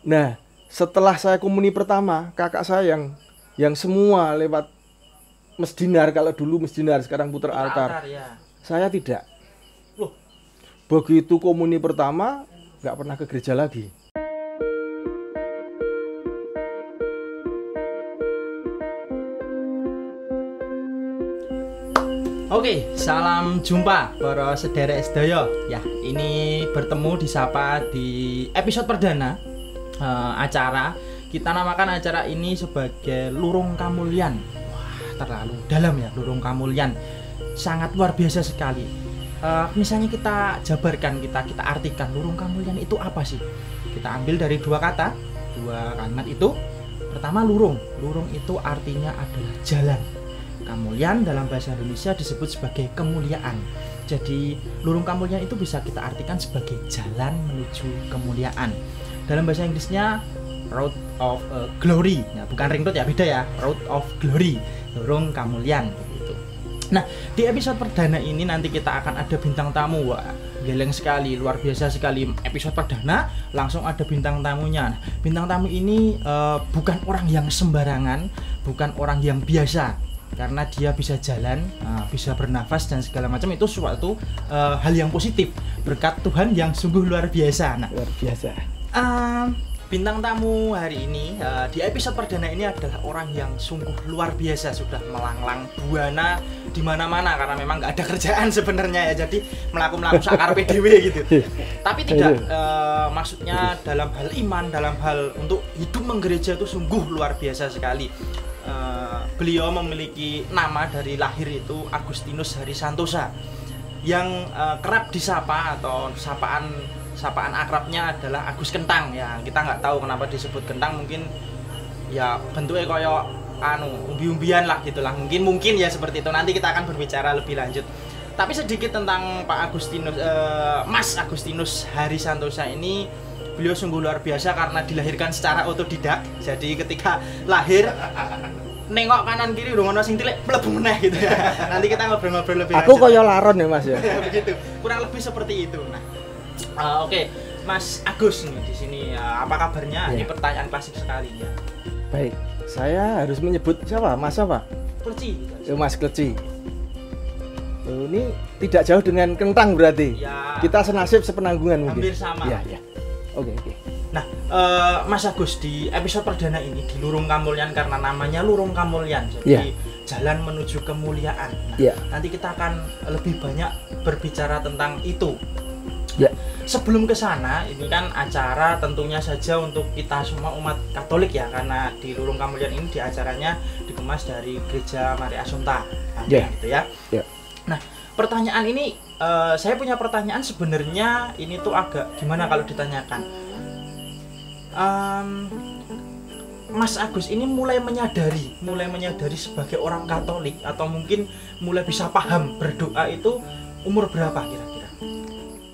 Nah, setelah saya komuni pertama, kakak saya yang semua lewat mesdinar, kalau dulu mesdinar sekarang putar altar. Ya. Saya tidak. Loh, Begitu komuni pertama, nggak pernah ke gereja lagi. oke, salam jumpa para sederek sedaya. Ya, ini bertemu disapa di episode perdana acara. Kita namakan acara ini sebagai Lurung Kamulyan. Wah, terlalu dalam ya, Lurung Kamulyan. Sangat luar biasa sekali. Misalnya kita jabarkan, kita artikan Lurung Kamulyan itu apa sih? Kita ambil dari dua kata, dua kalimat itu. Pertama, lurung. Lurung itu artinya adalah jalan. Kamulyan dalam bahasa Indonesia disebut sebagai kemuliaan. Jadi lurung kamulyan itu bisa kita artikan sebagai jalan menuju kemuliaan. Dalam bahasa Inggrisnya Road of Glory. Ya, bukan ring road ya, beda ya. Road of Glory, lurung kamulyan gitu. Nah, di episode perdana ini nanti kita akan ada bintang tamu. Wah, geleng sekali, luar biasa sekali. Episode perdana langsung ada bintang tamunya. Nah, bintang tamu ini bukan orang yang sembarangan, bukan orang yang biasa. Karena dia bisa jalan, bisa bernafas dan segala macam, itu suatu hal yang positif, berkat Tuhan yang sungguh luar biasa. Nah, Luar biasa. bintang tamu hari ini di episode perdana ini adalah orang yang sungguh luar biasa, sudah melanglang buana di mana-mana karena memang nggak ada kerjaan sebenarnya ya, jadi melaku sakarpe dhewe gitu. Tapi tidak, maksudnya dalam hal iman, dalam hal untuk hidup menggereja itu sungguh luar biasa sekali. Beliau memiliki nama dari lahir itu Agustinus Harisantosa, yang kerap disapa atau sapaan akrabnya adalah Agus Kentang ya. Kita nggak tahu kenapa disebut Kentang, mungkin ya bentuknya kayak umbi-umbian lah gitulah, mungkin ya seperti itu. Nanti kita akan berbicara lebih lanjut. Tapi sedikit tentang Pak Agustinus, Mas Agustinus Harisantosa ini. Beliau sungguh luar biasa karena dilahirkan secara otodidak. Jadi ketika lahir nengok kanan kiri udah ngono sing tilik mlebu meneh gitu ya. Nanti kita ngobrol-ngobrol lebih Aku kaya laron ya Mas ya. begitu. Kurang lebih seperti itu. Nah, oke, Mas Agus nih di sini, apa kabarnya? Ini pertanyaan klasik sekali ya. Baik, saya harus menyebut siapa? Mas apa? Kleci. Mas Kleci. Ini tidak jauh dengan Kentang berarti. Ya. Kita senasib sepenanggungan mungkin. Hampir sama. Iya. Oke. Nah, Mas Agus, di episode perdana ini di Lurung Kamulyan, karena namanya Lurung Kamulyan, jadi jalan menuju kemuliaan. Nah, nanti kita akan lebih banyak berbicara tentang itu. Ya. Sebelum ke sana, ini kan acara tentunya saja untuk kita semua umat Katolik ya, karena di Lurung Kamulyan ini di acaranya dikemas dari Gereja Maria Assumpta, gitu ya. Nah, pertanyaan ini, saya punya pertanyaan sebenarnya ini tuh agak gimana kalau ditanyakan. Mas Agus ini mulai menyadari sebagai orang Katolik, atau mungkin mulai bisa paham berdoa itu umur berapa kira-kira?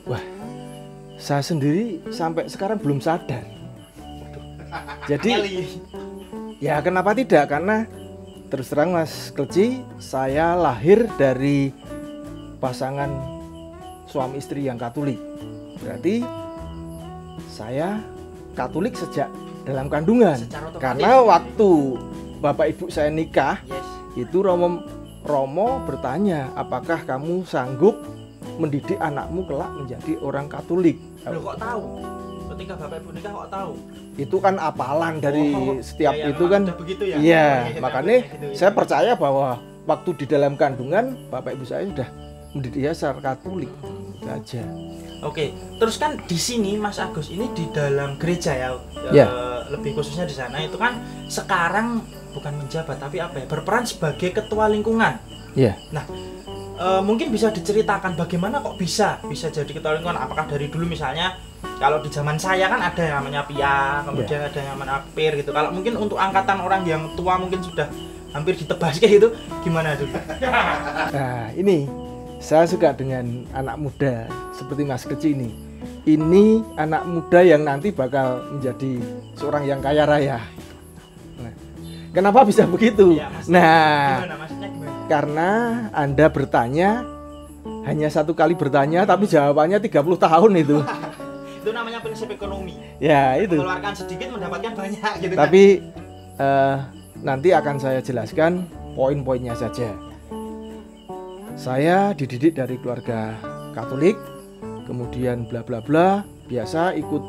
Wah, saya sendiri sampai sekarang belum sadar. Jadi, ya kenapa tidak? Karena terus terang Mas Kleci, saya lahir dari pasangan suami istri yang Katolik. Berarti saya Katolik sejak dalam kandungan. Karena waktu bapak ibu saya nikah, itu Romo bertanya, apakah kamu sanggup mendidik anakmu kelak menjadi orang Katolik? Loh, kok tahu? Ketika bapak ibu nikah kok tahu? Itu kan apalan dari setiap itu kan. Begitu ya? Iya, makanya saya percaya bahwa waktu di dalam kandungan bapak ibu saya sudah mendidik saya secara Katolik. Itu aja. Oke, terus kan di sini Mas Agus ini di dalam gereja ya, lebih khususnya di sana itu kan sekarang bukan menjabat tapi apa ya, berperan sebagai ketua lingkungan. Iya. Nah, mungkin bisa diceritakan bagaimana kok bisa jadi ketua lingkungan? Apakah dari dulu misalnya kalau di zaman saya kan ada yang namanya Pia, kemudian ada yang namanya Pir gitu. Kalau mungkin untuk angkatan orang yang tua mungkin sudah hampir ditebas kayak gitu, gimana dulu? Nah, ini saya suka dengan anak muda seperti Mas Kleci ini. Ini anak muda yang nanti bakal menjadi seorang yang kaya raya. Nah, kenapa bisa begitu? Ya, gimana? Maksudnya gimana? Karena Anda bertanya hanya satu kali bertanya, tapi jawabannya 30 tahun itu. Itu namanya prinsip ekonomi. Ya itu. Mengeluarkan sedikit mendapatkan banyak gitu. Tapi nanti akan saya jelaskan poin-poinnya saja. Saya dididik dari keluarga Katolik, kemudian bla bla bla, biasa ikut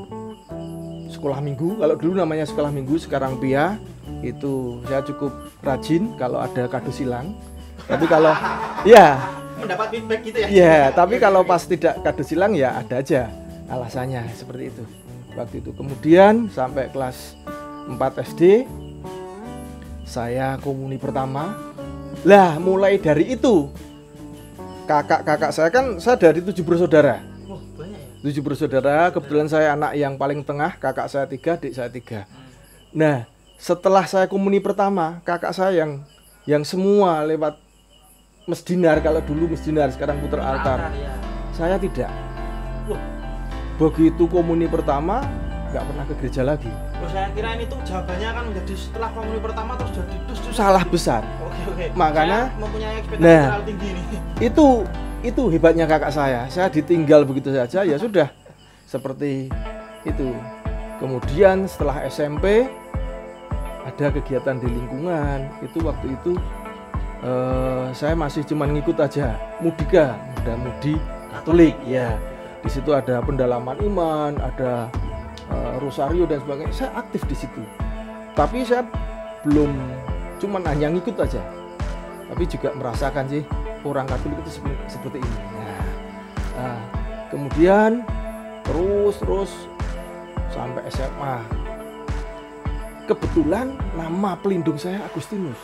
sekolah minggu. Kalau dulu namanya sekolah minggu, sekarang PIA. Itu saya cukup rajin kalau ada kado silang. Tapi kalau ya mendapat feedback gitu ya. ya, tapi kalau pas tidak kado silang ya ada aja alasannya seperti itu. Waktu itu kemudian sampai kelas 4 SD saya komuni pertama. Lah, mulai dari itu kakak-kakak saya kan saya dari 7 bersaudara. Oh, banyak ya. 7 bersaudara, kebetulan saya anak yang paling tengah, kakak saya 3, adik saya 3. Nah, setelah saya komuni pertama, kakak saya yang semua lewat mesdinar, kalau dulu mesdinar, sekarang putar altar. Ya. Saya tidak. Wah, Begitu komuni pertama, nggak pernah ke gereja lagi. oh, saya kira ini tuh jawabannya kan menjadi setelah komuni pertama terus jadi dus. Salah besar. Oke. Makanya, saya mempunyai ekspektasi nah, terlalu tinggi ini. Itu hebatnya kakak saya. Saya ditinggal begitu saja, ya sudah seperti itu. Kemudian setelah SMP ada kegiatan di lingkungan. Itu waktu itu saya masih cuma ngikut aja Mudika, Mudi Katolik ya. Di situ ada pendalaman iman, ada rosario dan sebagainya. Saya aktif di situ. Tapi saya belum cuma hanya ngikut aja. Tapi juga merasakan sih orang Katolik itu seperti ini. Nah, kemudian terus sampai SMA. Kebetulan nama pelindung saya Agustinus.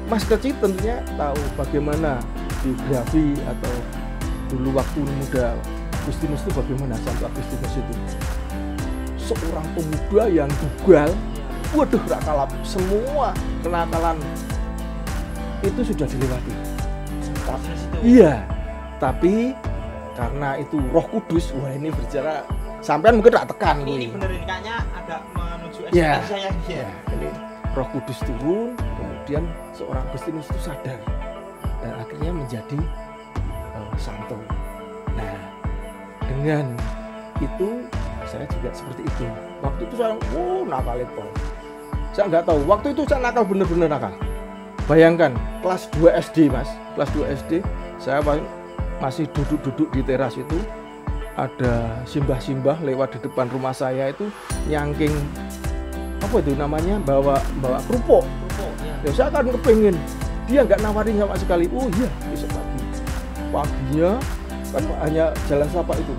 Mas kecil tentunya tahu bagaimana biografi atau dulu waktu muda Agustinus itu bagaimana. Santo Agustinus itu seorang pemuda yang dugal. Waduh, gak kalap, semua kenakalan itu sudah dilewati. Iya, tapi karena itu Roh Kudus, wah ini berbicara sampean mungkin gak tekan ini bener ini kayaknya agak menuju ya, saya ya. Ini Roh Kudus turun, kemudian seorang Agustinus itu sadar dan akhirnya menjadi santo. Nah, dengan itu saya juga seperti itu. Waktu itu saya nakal itu. Saya nggak tahu. Waktu itu saya nakal, bener-bener nakal. Bayangkan kelas 2 SD mas, kelas 2 SD saya masih duduk-duduk di teras itu, ada simbah-simbah lewat di depan rumah saya itu nyangking apa itu namanya, bawa kerupuk. Ya saya kan kepengen, dia nggak nawarin sama sekali. Oh iya, besok paginya kan hanya jalan sapa itu,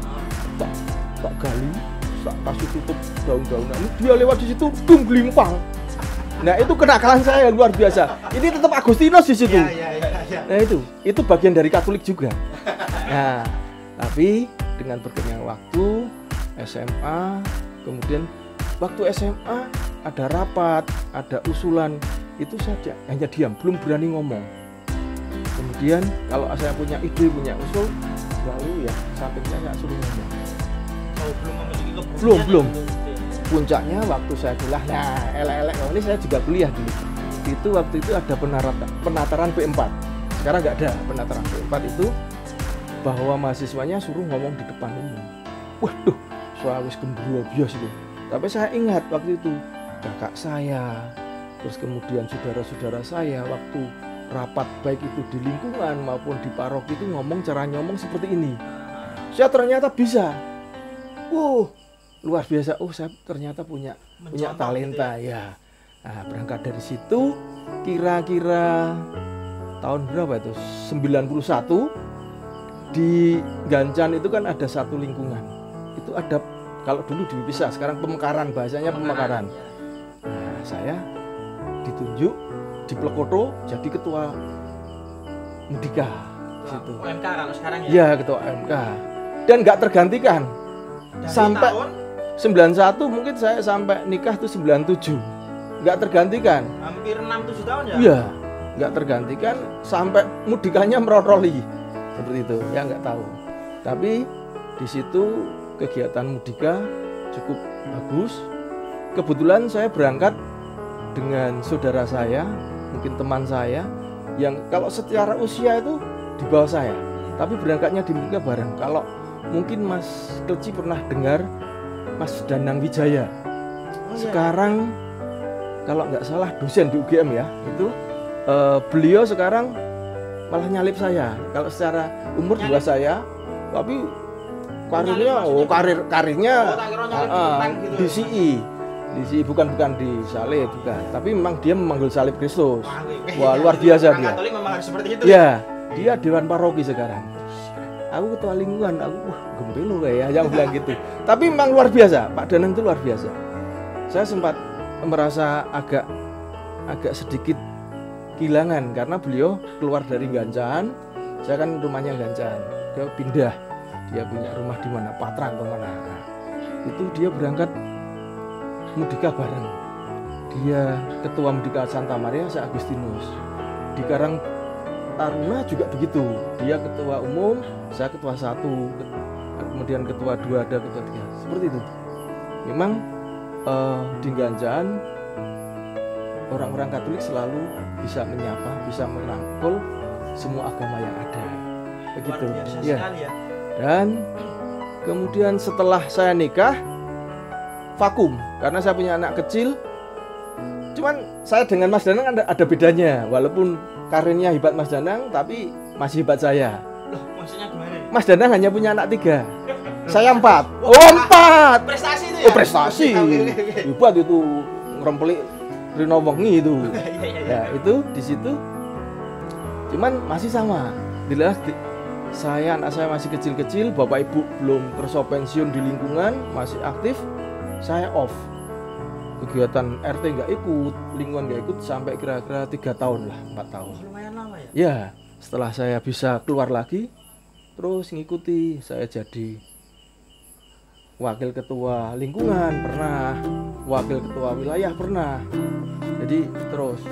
tak gali, tak kasih tutup daun-daunan. Dia lewat di situ, dum gelimpang. Nah itu kenakalan saya luar biasa. Ini tetap Agustinus di situ. Ya. Nah itu bagian dari Katolik juga. Nah tapi dengan berjalannya waktu SMA, kemudian waktu SMA ada rapat, ada usulan, itu saja hanya diam, belum berani ngomong. Kemudian kalau saya punya ide, punya usul, lalu ya samping saya suruh ngomong. Oh, belum memiliki keberanian. Belum. Puncaknya waktu saya kuliah, nah elek-elek ini saya juga kuliah dulu. Itu waktu itu ada penataran P4. Sekarang nggak ada penataran P4 itu, bahwa mahasiswanya suruh ngomong di depan umum. Waduh, saya wis gembira bias itu. Tapi saya ingat waktu itu kakak saya, terus kemudian saudara-saudara saya waktu rapat baik itu di lingkungan maupun di paroki itu ngomong, cara ngomong seperti ini. Saya ternyata bisa. Luar biasa. Saya ternyata punya talenta gitu ya. Nah, berangkat dari situ kira-kira tahun berapa itu? 91 di Gancan itu kan ada satu lingkungan. Itu ada, kalau dulu dipisah, sekarang pemekaran, bahasanya pemekaran. Nah, saya ditunjuk di Plekoto jadi ketua Mudika situ. UMK kalau sekarang ya. Iya, ketua UMK. Dan nggak tergantikan. Dari sampai tahun 91 mungkin saya sampai nikah tuh 97. Nggak tergantikan. Hampir 6-7 tahun ya? Iya, nggak tergantikan sampai Mudikanya meroroli. Seperti itu, ya nggak tahu. Tapi di situ kegiatan Mudika cukup bagus. Kebetulan saya berangkat dengan saudara saya, mungkin teman saya, yang kalau secara usia itu di bawah saya, tapi berangkatnya di Mudika bareng. Kalau mungkin Mas Kelci pernah dengar Mas Danang Wijaya. Sekarang kalau nggak salah dosen di UGM ya, itu beliau sekarang malah nyalip saya. Kalau secara umur juga saya, tapi karirnya karirnya di CI. Di CI bukan di salib bukan, tapi memang dia memanggil salib Kristus. Wah, luar biasa dia. Katolik memang harus seperti itu. Ya, dia dewan paroki sekarang. Aku ketua lingkungan, aku gembelo kayak yang bilang gitu. Tapi memang luar biasa, Pak Danang itu luar biasa. Saya sempat merasa agak sedikit kehilangan karena beliau keluar dari Gancan. Saya kan rumahnya Gancan, dia pindah. Dia punya rumah di mana, Patrang ke mana. Itu dia berangkat Mudika bareng. Dia ketua Mudika Santa Maria St. Agustinus. Di Karang Taruna juga begitu. Dia ketua umum, saya ketua 1, kemudian ketua 2, ada ketua 3. Seperti itu. Memang di Ganjan orang-orang Katolik selalu bisa menyapa, bisa merangkul semua agama yang ada. Begitu. Ya. Dan kemudian setelah saya nikah vakum karena saya punya anak kecil. Cuman saya dengan Mas Danang ada bedanya. Walaupun karirnya hebat Mas Danang, tapi masih hebat saya. Loh, maksudnya gimana? Mas Danang hanya punya anak 3, saya 4. Oh, 4. Prestasi itu ya? Oh, prestasi. Hebat itu, ngerempelik Rino Wengi itu. Ya, itu di situ. Cuman masih sama. Dilihat anak saya masih kecil-kecil, bapak ibu belum kerso pensiun di lingkungan, masih aktif. Saya off. Kegiatan RT nggak ikut, lingkungan nggak ikut sampai kira-kira 3 tahun lah, 4 tahun. Lumayan lama ya? Ya, setelah saya bisa keluar lagi, terus ngikuti. Saya jadi wakil ketua lingkungan pernah, wakil ketua wilayah pernah. Jadi terus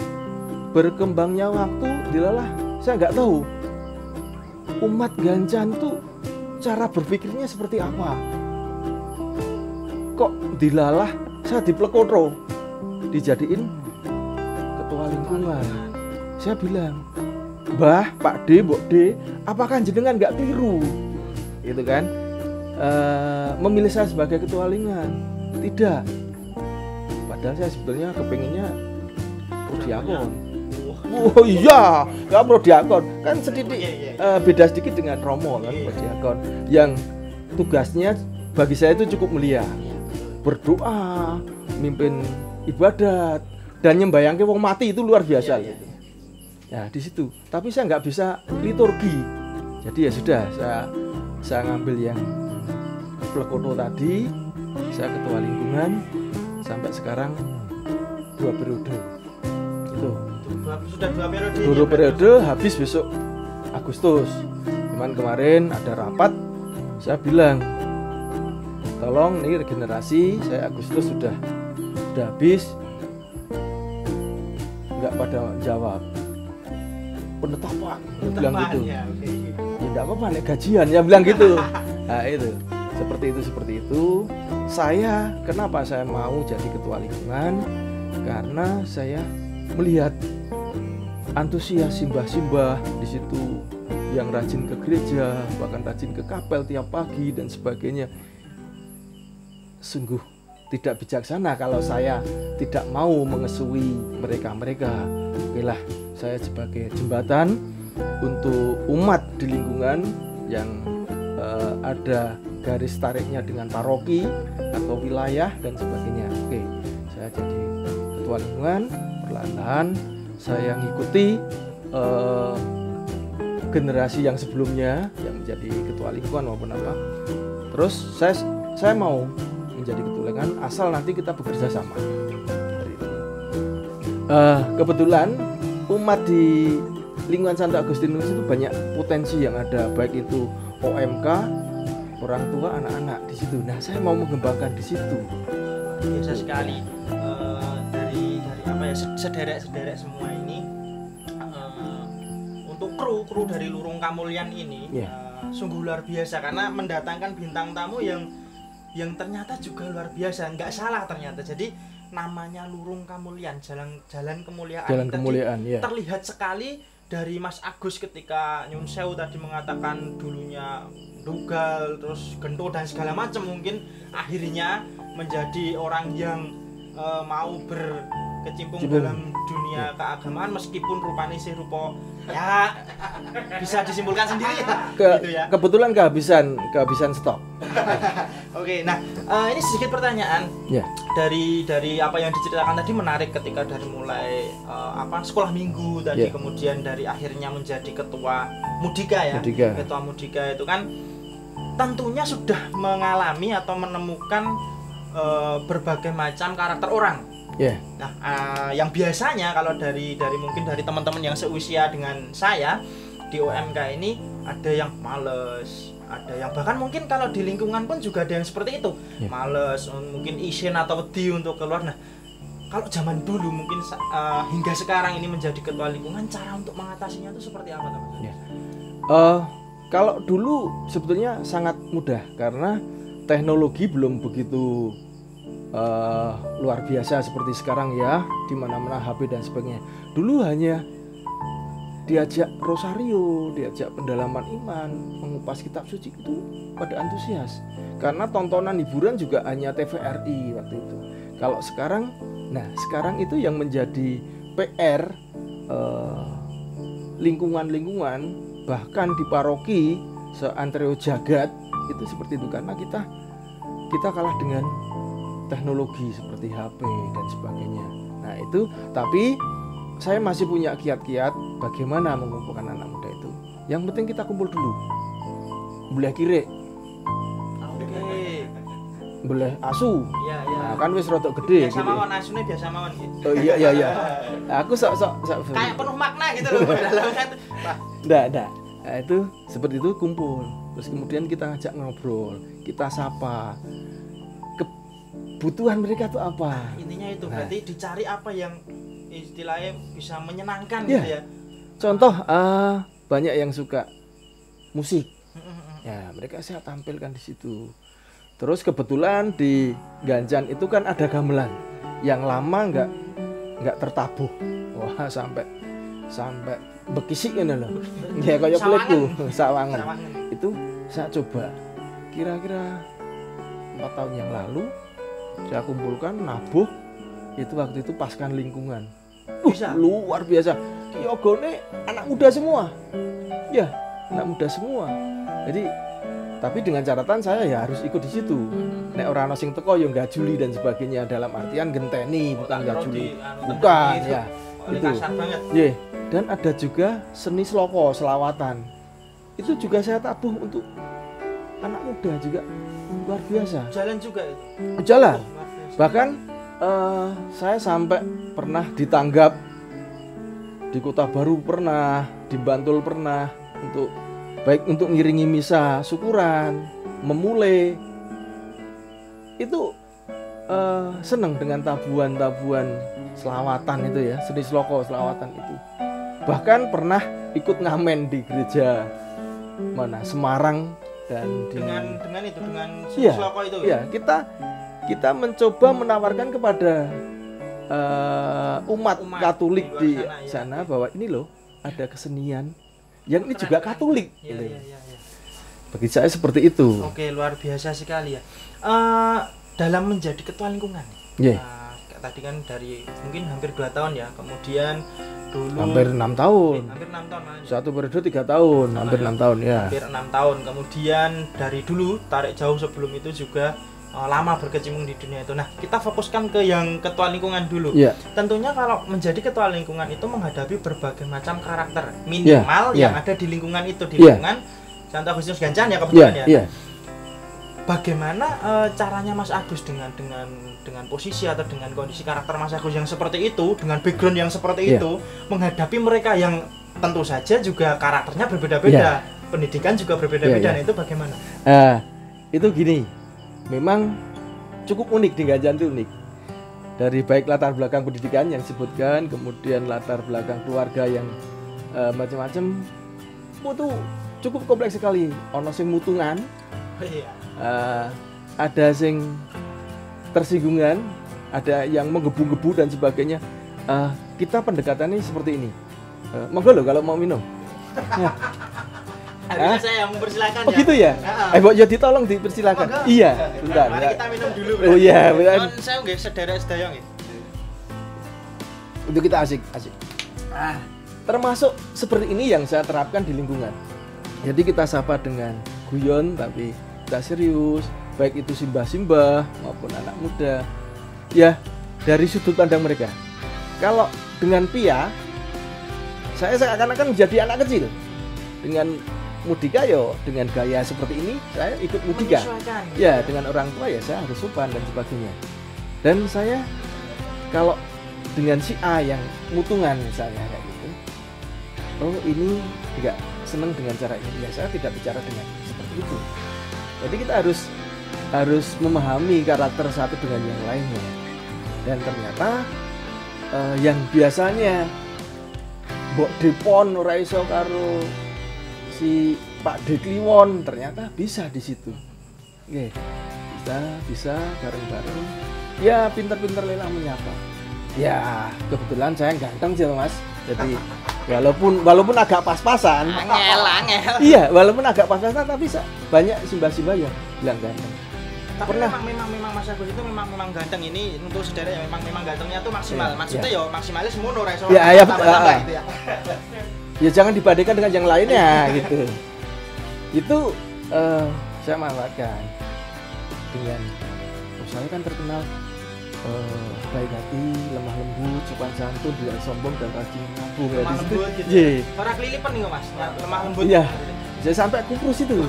berkembangnya waktu dilalah, saya nggak tahu umat Gancan tuh cara berpikirnya seperti apa. Kok dilalah saya diplekotro dijadiin ketua lingkungan. Saya bilang, Mbah, Pak D, Mbok D, apakah jenengan nggak keliru? Gitu kan? Memilih saya sebagai ketua lingkungan. Tidak. Padahal saya sebenarnya kepinginnya prodiakon. Oh iya, nggak prodiakon. Kan sedikit beda sedikit dengan Romo kan, prodiakon. Yang tugasnya bagi saya itu cukup mulia. Berdoa, mimpin ibadat, dan nyembayangke wong mati itu luar biasa. Gitu. Ya di situ. Tapi saya nggak bisa liturgi. Jadi ya sudah, saya ngambil yang plekoto tadi. Saya ketua lingkungan sampai sekarang 2 periode. Itu. Sudah 2 periode. 2 periode habis besok Agustus. Cuman kemarin ada rapat, saya bilang, tolong nih regenerasi, saya Agustus sudah habis. Nggak pada jawab. Penetapan, bilang gitu. Ya enggak apa-apa nek gajian, ya bilang gitu. Nah, itu. Seperti itu. Saya kenapa saya mau jadi ketua lingkungan? Karena saya melihat antusias simbah-simbah di situ yang rajin ke gereja, bahkan rajin ke kapel tiap pagi dan sebagainya. Sungguh tidak bijaksana kalau saya tidak mau mengesui mereka. Okelah, saya sebagai jembatan untuk umat di lingkungan yang ada garis tariknya dengan paroki atau wilayah dan sebagainya. Oke, saya jadi ketua lingkungan, perlahan-lahan saya ngikuti generasi yang sebelumnya yang menjadi ketua lingkungan maupun apa. Terus saya mau menjadi ketua lingkungan asal nanti kita bekerja sama. Kebetulan umat di lingkungan Santo Agustinus itu banyak potensi yang ada, baik itu OMK, orang tua, anak-anak di situ. Nah, saya mau mengembangkan di situ. Biasa sekali dari apa ya, sederek semua ini untuk kru dari Lurung Kamulyan ini sungguh luar biasa karena mendatangkan bintang tamu yang ternyata juga luar biasa, nggak salah ternyata. Jadi namanya Lurung Kamulyan, jalan kemuliaan ya. Terlihat sekali dari Mas Agus ketika Nyun Sewu tadi mengatakan dulunya dugal, terus gento dan segala macam, mungkin akhirnya menjadi orang yang mau berkecimpung dalam dunia keagamaan meskipun rupanya si rupa ya bisa disimpulkan sendiri gitu ya. Kebetulan kehabisan stok. Oke, nah ini sedikit pertanyaan. Ya. Dari apa yang diceritakan tadi menarik, ketika dari mulai sekolah minggu tadi, kemudian dari akhirnya menjadi ketua Mudika ya. Ketua Mudika itu kan tentunya sudah mengalami atau menemukan berbagai macam karakter orang. Nah, yang biasanya kalau dari mungkin dari teman-teman yang seusia dengan saya di OMK ini, ada yang males, ada yang bahkan mungkin kalau di lingkungan pun juga ada yang seperti itu, males, mungkin isin atau wedi untuk keluar. Nah, kalau zaman dulu mungkin hingga sekarang ini menjadi ketua lingkungan, cara untuk mengatasinya itu seperti apa, teman-teman? Kalau dulu sebetulnya sangat mudah karena teknologi belum begitu luar biasa seperti sekarang ya, di mana-mana HP dan sebagainya. Dulu hanya diajak rosario, diajak pendalaman iman, mengupas kitab suci, itu pada antusias. Karena tontonan hiburan juga hanya TVRI waktu itu. Kalau sekarang, sekarang itu yang menjadi PR lingkungan-lingkungan, bahkan di paroki seantero jagat itu seperti itu, karena kita kalah dengan teknologi seperti HP dan sebagainya. Nah itu, tapi saya masih punya kiat-kiat bagaimana mengumpulkan anak muda itu. Yang penting kita kumpul dulu. Boleh kire, boleh asu. Nah, kan wis rodok gede. Biasa mawon, asune biasa mawon gitu. Oh iya. Aku sok kayak penuh makna gitu loh dalam satu. Nggak. Nah, itu seperti itu, kumpul. Terus kemudian kita ngajak ngobrol, kita sapa. Kebutuhan mereka itu apa? Intinya itu berarti dicari apa yang istilahnya bisa menyenangkan gitu ya. Contoh, banyak yang suka musik. Ya, mereka saya tampilkan di situ. Terus kebetulan di Ganjan itu kan ada gamelan yang lama nggak tertabuh. Wah, sampai bekisik ini loh. Ya kayak pelekku, sawangan. Itu saya coba. Kira-kira 4 tahun yang lalu saya kumpulkan, nabuh. Itu waktu itu pasukan lingkungan. Luar biasa. Yogone anak muda semua. Ya, anak muda semua. Jadi, tapi dengan catatan saya ya harus ikut di situ. Nek ora ana sing teko ya enggak juli dan sebagainya, dalam artian genteni, bukan enggak juli. Bukan ya. Itu. Yeah. Dan ada juga seni sloko, selawatan. Itu juga saya tabuh untuk anak muda juga, luar biasa. Jalan juga itu. Jalan. Bahkan saya sampai pernah ditanggap di Kota Baru, pernah di Bantul, pernah untuk ngiringi misa syukuran, memulai. Itu senang dengan tabuhan selawatan itu ya, seni sloko selawatan itu. Bahkan pernah ikut ngamen di gereja Semarang dan dengan seni sloko itu. Iya, kita mencoba menawarkan kepada umat Katolik di sana bahwa ini loh ada kesenian yang ini juga Katolik. Iya. Bagi saya seperti itu. Oke, luar biasa sekali ya. Dalam menjadi ketua lingkungan. Tadi kan dari mungkin hampir 2 tahun ya, kemudian dulu hampir 6 tahun. Hampir 6 tahun. Satu periode 3 tahun, hampir 6 tahun ya. Hampir 6 tahun. Kemudian dari dulu tarik jauh sebelum itu juga lama berkecimpung di dunia itu. Nah, kita fokuskan ke yang ketua lingkungan dulu. Tentunya kalau menjadi ketua lingkungan itu menghadapi berbagai macam karakter minimal yang ada di lingkungan itu, di lingkungan Santo Agustinus Ganjan ya kebetulan ya. Bagaimana caranya Mas Agus dengan posisi atau dengan kondisi karakter Mas Agus yang seperti itu, dengan background yang seperti itu, menghadapi mereka yang tentu saja juga karakternya berbeda-beda, pendidikan juga berbeda-beda. Nah, itu bagaimana? Itu gini, memang cukup unik di Ganjan, itu unik. Dari baik latar belakang pendidikan yang disebutkan, kemudian latar belakang keluarga yang macam-macam, itu cukup kompleks sekali. Ono sing mutungan, ada sing tersinggungan, ada yang menggebu-gebu dan sebagainya. Kita pendekatannya seperti ini. Monggo loh kalau mau minum. Harusnya saya yang mempersilakan Oh gitu ya? Mbok yo tolong dipersilakan. Iya, bentar. Mari kita minum dulu. Oh iya, benar. Saya nggih sedherek sedaya nggih. Untuk kita asik. Termasuk seperti ini yang saya terapkan di lingkungan. Jadi kita sapa dengan guyon tapi kita serius, baik itu simbah-simbah maupun anak muda. Ya, dari sudut pandang mereka. Kalau dengan Pia, saya seakan-akan menjadi anak kecil. Dengan Mudika yo dengan gaya seperti ini saya ikut Mudika. Ya, dengan orang tua ya saya harus sopan dan sebagainya. Dan saya kalau dengan si A yang mutungan misalnya kayak gitu, oh ini enggak senang dengan cara ini, ya saya tidak bicara dengan seperti itu. Jadi kita harus memahami karakter satu dengan yang lainnya. Dan ternyata yang biasanya Mbok Depon ora iso karo si Pak Dekliwon ternyata bisa di situ. Oke, bisa bareng-bareng. Ya pintar-pintar lelah menyapa. Ya kebetulan saya ganteng sih Mas. Jadi walaupun agak pas-pasan. Angel. Iya, walaupun agak pas-pasan tapi banyak simbah-simbah yang bilang ganteng. Tapi Pernah. memang Mas Agus itu memang ganteng. Ini untuk saudara ya memang gantengnya tuh maksimal. Maksudnya ya maksimalis semono ora iso. Ya, tambah gitu ya. Ya jangan dibandingkan dengan yang lainnya gitu. Itu saya manfaatkan dengan saya kan terkenal baik hati, lemah lembut, sopan santun, tidak sombong dan rajin nabung. Lemah lembut gitu. Iya. Para kelilipan nih Mas, lemah lembut. Iya. Saya sampai kuprus itu.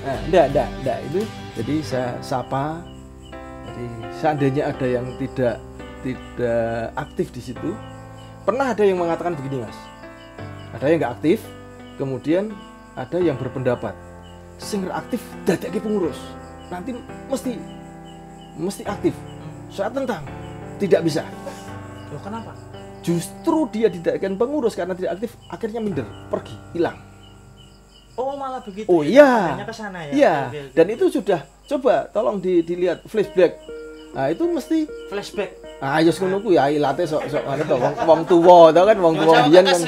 Nah, enggak itu. Jadi saya sapa. Jadi seandainya ada yang tidak aktif di situ, pernah ada yang mengatakan begini Mas. Ada yang nggak aktif, kemudian ada yang berpendapat sing aktif dadake pengurus nanti mesti aktif. Saya tentang tidak bisa. Loh kenapa? Justru dia didadakkan pengurus karena tidak aktif, akhirnya minder, pergi, hilang. Oh malah begitu. Oh ya? iya. Ke sana ya. Iya. Oke. Dan itu sudah coba tolong dilihat flashback. Nah itu mesti flashback. Ah ya ngono ku ya ilate sok ngene to wong tuwa to kan wong tuwa biyen kan.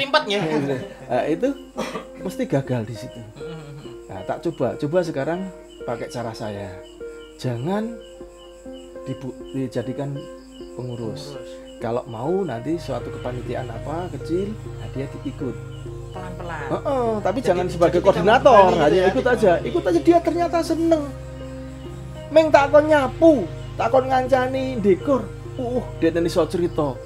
Nah, itu mesti gagal di situ. Nah, tak coba sekarang pakai cara saya. Jangan dijadikan pengurus. Kalau mau nanti suatu kepanitiaan apa kecil, nah dia diikut. Pelan-pelan. Tapi jangan sebagai koordinator, hanya ikut aja. Ikut aja dia ternyata seneng. Meng takon nyapu, takon ngancani dekor. Dia tadi iso cerita.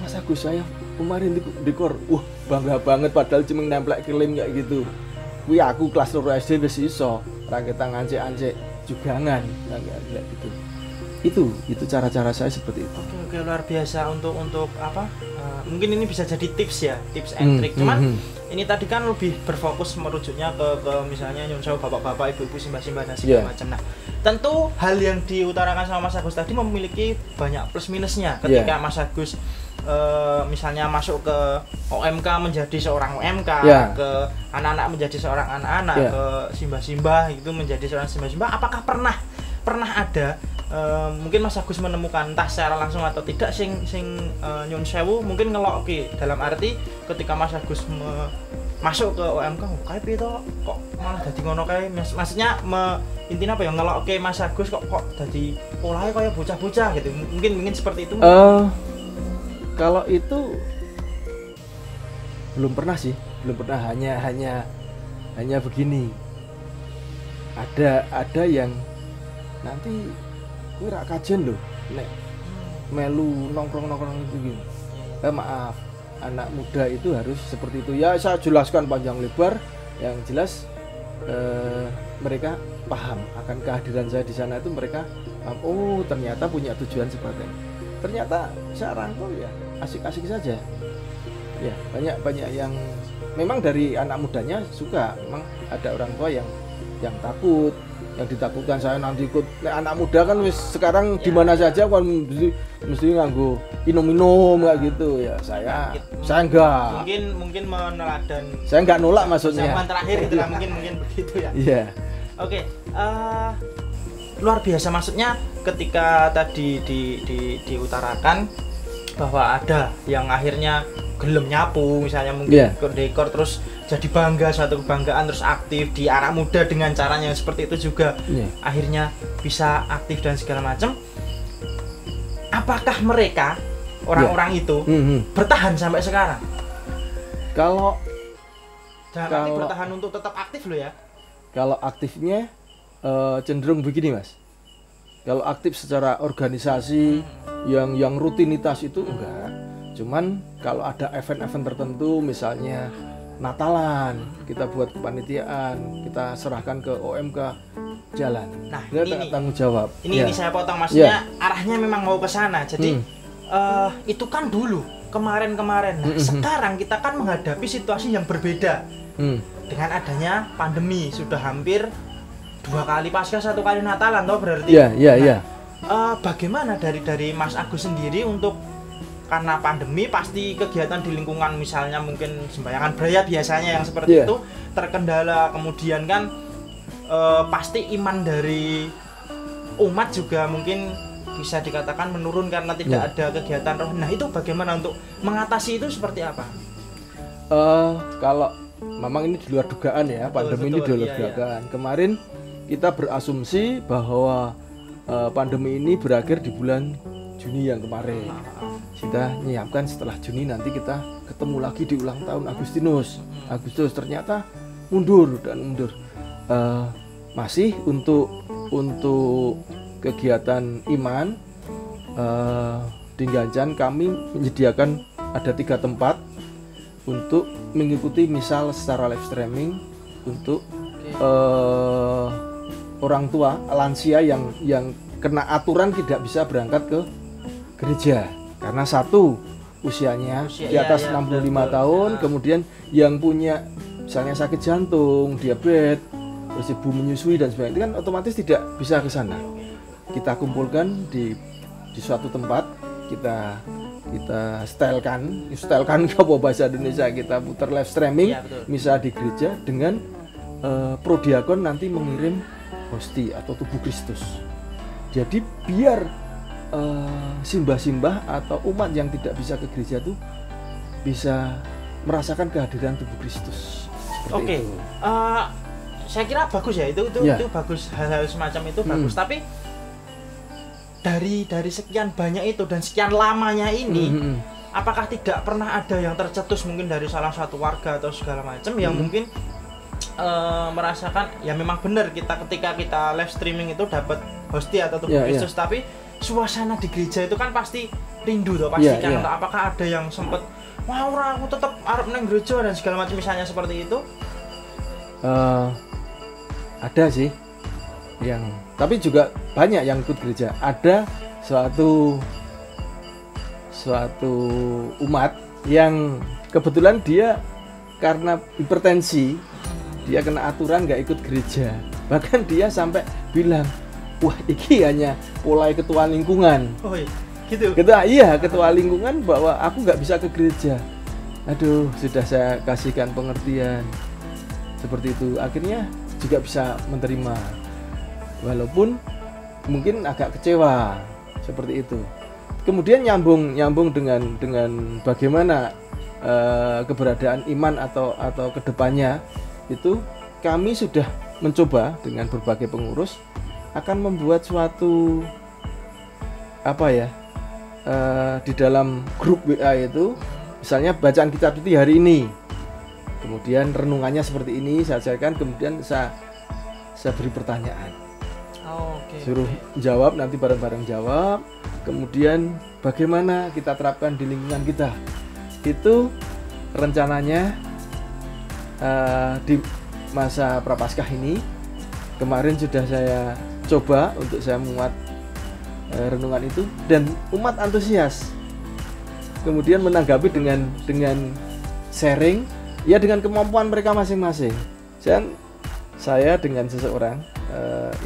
Mas Agus saya kemarin dekor. Bangga banget padahal cuma nemplek kilim kayak gitu. Kuwi aku kelas 2 SD wis iso. Ra kita ngancek-ancek jugangan kayak gitu. Itu cara-cara saya seperti itu. Oke, luar biasa untuk apa? Mungkin ini bisa jadi tips ya, tips and trick. Cuman ini tadi kan lebih berfokus merujuknya ke misalnya nyun sewu bapak-bapak, ibu-ibu, simbah-simbah dan segala macam. Nah, tentu hal yang diutarakan sama Mas Agus tadi memiliki banyak plus minusnya. Ketika Mas Agus misalnya masuk ke OMK menjadi seorang OMK, ke anak-anak menjadi seorang anak-anak, ke simbah-simbah itu menjadi seorang simbah-simbah. Apakah pernah ada mungkin Mas Agus menemukan entah secara langsung atau tidak sing nyun sewu mungkin ngeloki dalam arti ketika Mas Agus masuk ke OMK kayak piye to kok malah dadi ngono kae maksudnya intinya apa ya ngeloki Mas Agus kok dadi polahnya kayak bocah-bocah gitu mungkin seperti itu. Kalau itu belum pernah hanya begini. Ada yang nanti kuwi rak kajen lho nek melu nongkrong itu gitu. Maaf, anak muda itu harus seperti itu. Ya saya jelaskan panjang lebar, yang jelas mereka paham akan kehadiran saya di sana itu mereka oh ternyata punya tujuan seperti ini. Ternyata saya rangkul ya asik-asik saja. Ya, banyak yang memang dari anak mudanya suka. Memang ada orang tua yang takut, yang ditakutkan saya nanti ikut anak muda kan wis sekarang di mana saja kan mesti nganggo minum kayak gitu ya saya enggak mungkin meneladan saya enggak nolak maksudnya zaman terakhir itu lah mungkin begitu ya. Iya. Oke, luar biasa maksudnya ketika tadi diutarakan bahwa ada yang akhirnya gelem nyapu misalnya mungkin Iya. dekor terus jadi bangga, suatu kebanggaan, terus aktif di anak muda dengan caranya seperti itu juga Iya. akhirnya bisa aktif dan segala macam. Apakah mereka orang-orang itu bertahan sampai sekarang? Kalau Jangan nanti Kalau- bertahan untuk tetap aktif loh ya. Kalau aktifnya cenderung begini Mas. Kalau aktif secara organisasi yang rutinitas itu enggak. Cuman kalau ada event-event tertentu misalnya Natalan, kita buat kepanitiaan, kita serahkan ke OMK, jalan. Nah, Dia ini nih. tanggung jawab. Ini Ya. saya potong maksudnya arahnya memang mau ke sana. Jadi itu kan dulu kemarin-kemarin. Nah, sekarang kita kan menghadapi situasi yang berbeda. Dengan adanya pandemi sudah hampir 2 kali pasca 1 kali Natalan toh berarti. Iya, iya, iya. Bagaimana dari Mas Agus sendiri untuk karena pandemi pasti kegiatan di lingkungan misalnya mungkin sembayangan beraya biasanya yang seperti Iya. itu terkendala, kemudian kan pasti iman dari umat juga mungkin bisa dikatakan menurun karena tidak ada kegiatan roh. Nah itu bagaimana untuk mengatasi itu seperti apa? Kalau memang ini di luar dugaan ya, pandemi ini di luar iya, dugaan. Kemarin kita berasumsi bahwa pandemi ini berakhir di bulan Juni yang kemarin. Kita menyiapkan setelah Juni nanti kita ketemu lagi di ulang tahun Agustinus. Agustus ternyata mundur dan mundur. Masih untuk kegiatan iman di Ganjan kami menyediakan ada 3 tempat untuk mengikuti misal secara live streaming untuk orang tua lansia yang kena aturan tidak bisa berangkat ke gereja karena satu usianya di atas 65 tahun, kemudian yang punya misalnya sakit jantung, diabetes, terus ibu menyusui dan sebagainya, itu kan otomatis tidak bisa ke sana. Kita kumpulkan di suatu tempat, kita setelkan apa bahasa Indonesia, kita putar live streaming, misal di gereja dengan prodiakon nanti mengirim hosti atau tubuh Kristus. Jadi biar simbah-simbah atau umat yang tidak bisa ke gereja itu bisa merasakan kehadiran tubuh Kristus. Oke. Saya kira bagus ya, itu bagus, hal-hal semacam itu bagus. Tapi dari sekian banyak itu dan sekian lamanya ini, apakah tidak pernah ada yang tercetus mungkin dari salah satu warga atau segala macam yang mungkin merasakan ya memang benar ketika kita live streaming itu dapat hosti atau tubuh Kristus, tapi suasana di gereja itu kan pasti rindu toh pasti kan. Apakah ada yang sempat wah aku tetap arep nang gereja dan segala macam misalnya seperti itu? Ada sih yang, tapi juga banyak yang ikut gereja. Ada suatu umat yang kebetulan dia karena hipertensi, dia kena aturan nggak ikut gereja. Bahkan dia sampai bilang, wah ini hanya mulai ketua lingkungan. Oh gitu? Iya, ketua lingkungan bahwa aku nggak bisa ke gereja. Aduh, sudah saya kasihkan pengertian seperti itu. Akhirnya juga bisa menerima. Walaupun mungkin agak kecewa seperti itu. Kemudian nyambung dengan bagaimana keberadaan iman atau kedepannya itu kami sudah mencoba dengan berbagai pengurus akan membuat suatu di dalam grup WA itu misalnya bacaan kitab itu hari ini, kemudian renungannya seperti ini saya ajarkan, kemudian saya beri pertanyaan, suruh jawab, nanti bareng-bareng jawab, kemudian bagaimana kita terapkan di lingkungan kita. Itu rencananya di masa Prapaskah ini kemarin sudah saya coba untuk saya muat renungan itu, dan umat antusias kemudian menanggapi dengan sharing ya dengan kemampuan mereka masing-masing. Saya dengan seseorang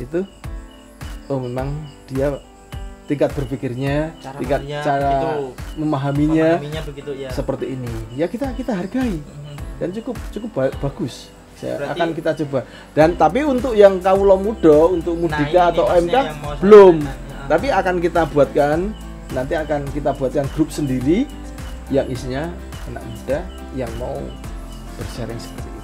itu memang dia tingkat berpikirnya, cara memahaminya begitu, ya. Seperti ini ya kita hargai dan cukup bagus. Akan kita coba. Dan tapi untuk yang kawula muda, untuk Mudika atau OMK belum. Tapi akan kita buatkan, nanti akan kita buatkan grup sendiri yang isinya anak muda yang mau bersharing seperti